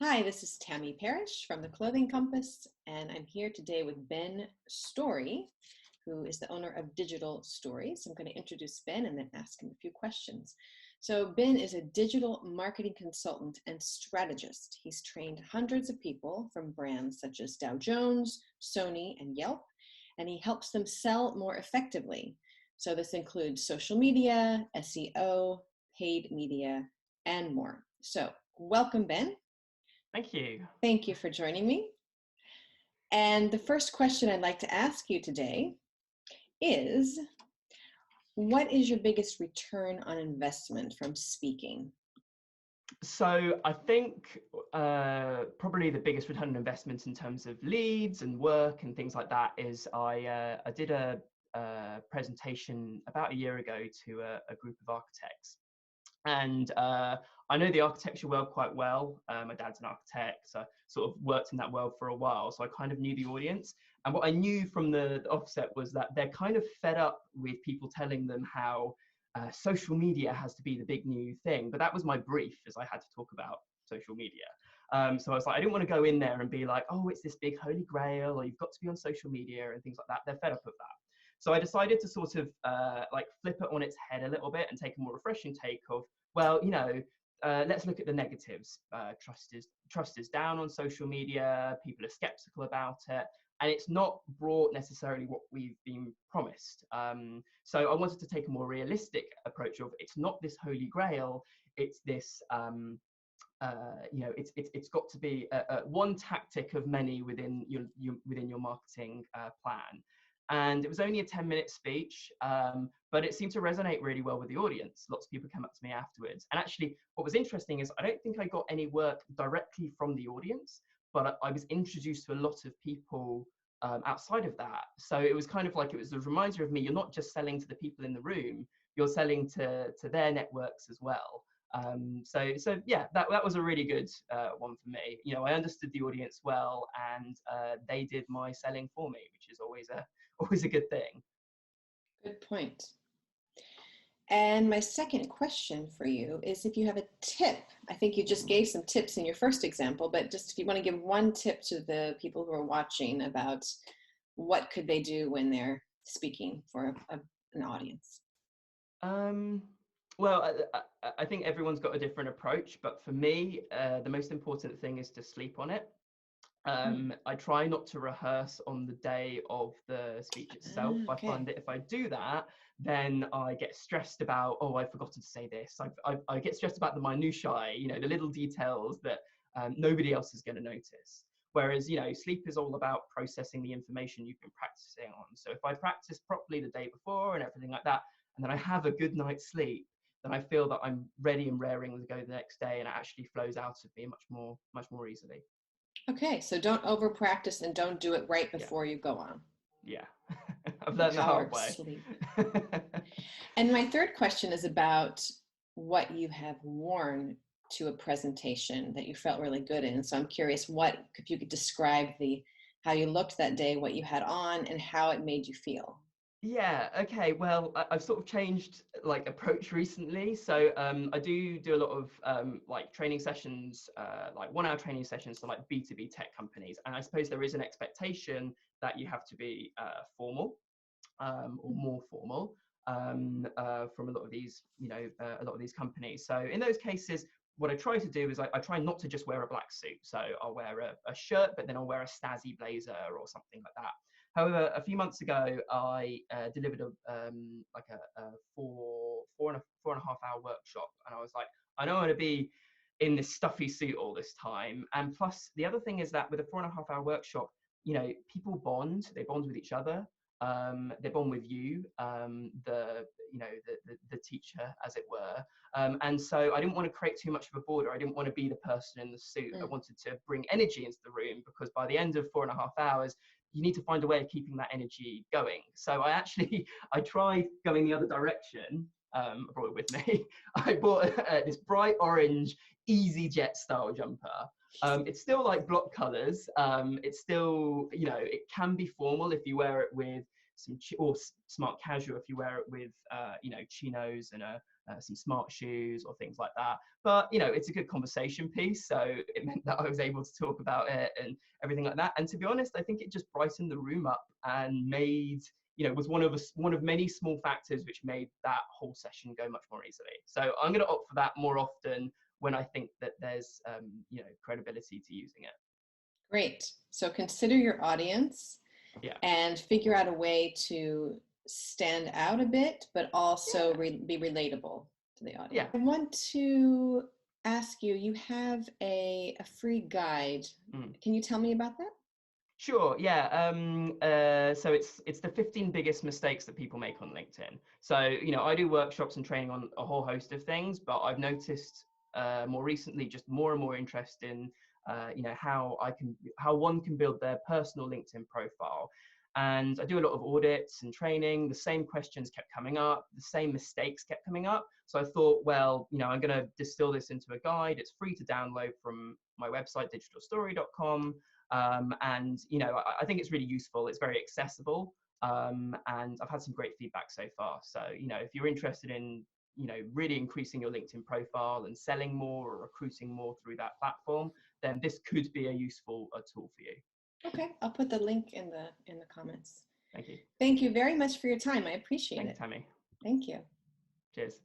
Hi, this is Tammy Parrish from the Clothing Compass, and I'm here today with Ben Storey, who is the owner of Digital Stories. I'm going to introduce Ben and then ask him a few questions. So Ben is a digital marketing consultant and strategist. He's trained hundreds of people from brands such as Dow Jones, Sony, and Yelp, and he helps them sell more effectively. So this includes social media, SEO, paid media, and more. So welcome, Ben. Thank you. Thank you for joining me. And the first question I'd like to ask you today is, what is your biggest return on investment from speaking? So I think probably the biggest return on investment in terms of leads and work and things like that is I did a presentation about a year ago to a group of architects. And I know the architecture world quite well. My dad's an architect, so I sort of worked in that world for a while. So I kind of knew the audience. And what I knew from the offset was that they're kind of fed up with people telling them how social media has to be the big new thing. But that was my brief, as I had to talk about social media. So I was like, I didn't want to go in there and be like, oh, it's this big holy grail, or you've got to be on social media and things like that. They're fed up of that. So I decided to sort of like flip it on its head a little bit and take a more refreshing take of, well, let's look at the negatives. Trust is down on social media. People are skeptical about it, and it's not brought necessarily what we've been promised. So I wanted to take a more realistic approach of, it's not this holy grail. It's this. It's got to be one tactic of many within your marketing plan. And it was only a 10-minute speech, but it seemed to resonate really well with the audience. Lots of people came up to me afterwards. And actually, what was interesting is I don't think I got any work directly from the audience, but I was introduced to a lot of people outside of that. So it was kind of like, it was a reminder of me, you're not just selling to the people in the room, you're selling to their networks as well. So yeah, that was a really good one for me. I understood the audience well, and they did my selling for me, which is always a good thing. Good point. And my second question for you is if you have a tip. I think you just gave some tips in your first example, but just if you want to give one tip to the people who are watching about what could they do when they're speaking for an audience. Well, I think everyone's got a different approach, but for me, the most important thing is to sleep on it. I try not to rehearse on the day of the speech itself. Okay. I find that if I do that, then I get stressed about, oh, I've forgotten to say this. I get stressed about the minutiae, the little details that nobody else is going to notice. Whereas, sleep is all about processing the information you've been practicing on. So if I practice properly the day before and everything like that, and then I have a good night's sleep, then I feel that I'm ready and raring to go the next day, and it actually flows out of me much more easily. Okay, so don't over practice and don't do it right before you go on. Yeah, I've learned the hard way. Sleep. And my third question is about what you have worn to a presentation that you felt really good in. So I'm curious, if you could describe how you looked that day, what you had on, and how it made you feel. Yeah, okay. Well, I've sort of changed approach recently. So I do a lot of training sessions, like 1-hour training sessions for like B2B tech companies. And I suppose there is an expectation that you have to be formal or more formal from a lot of these, a lot of these companies. So in those cases, what I try to do is I try not to just wear a black suit. So I'll wear a shirt, but then I'll wear a snazzy blazer or something like that. However, a few months ago, I delivered a four and a half hour workshop, and I was like, I don't want to be in this stuffy suit all this time. And plus, the other thing is that with a 4.5 hour workshop, people bond. They bond with each other. They bond with you, the teacher, as it were. And so I didn't want to create too much of a border. I didn't want to be the person in the suit. I wanted to bring energy into the room, because by the end of 4.5 hours, you need to find a way of keeping that energy going. So I tried going the other direction. I brought it with me. I bought this bright orange EasyJet style jumper. It's still like block colors. It's still, it can be formal if you wear it with or smart casual if you wear it with, chinos and some smart shoes or things like that. But, you know, it's a good conversation piece. So it meant that I was able to talk about it and everything like that. And to be honest, I think it just brightened the room up and made, you know, was one of many small factors which made that whole session go much more easily. So I'm going to opt for that more often when I think that there's, you know, credibility to using it. Great. So consider your audience Yeah. and figure out a way to stand out a bit, but also be relatable to the audience. Yeah. I want to ask you, you have a free guide. Can you tell me about that? Sure. Yeah. So it's the 15 biggest mistakes that people make on LinkedIn. So, you know, I do workshops and training on a whole host of things, but I've noticed more recently just more and more interest in you know, how one can build their personal LinkedIn profile. And I do a lot of audits and training. The same questions kept coming up, the same mistakes kept coming up. So I thought, well, you know, I'm going to distill this into a guide. It's free to download from my website, digitalstory.com. And, you know, I think it's really useful. It's very accessible. And I've had some great feedback so far. So, you know, if you're interested in, you know, really increasing your LinkedIn profile and selling more or recruiting more through that platform, then this could be a useful tool for you. Okay, I'll put the link in the comments. Thank you. Thank you very much for your time. I appreciate it. Thanks, Tammy. Thank you. Cheers.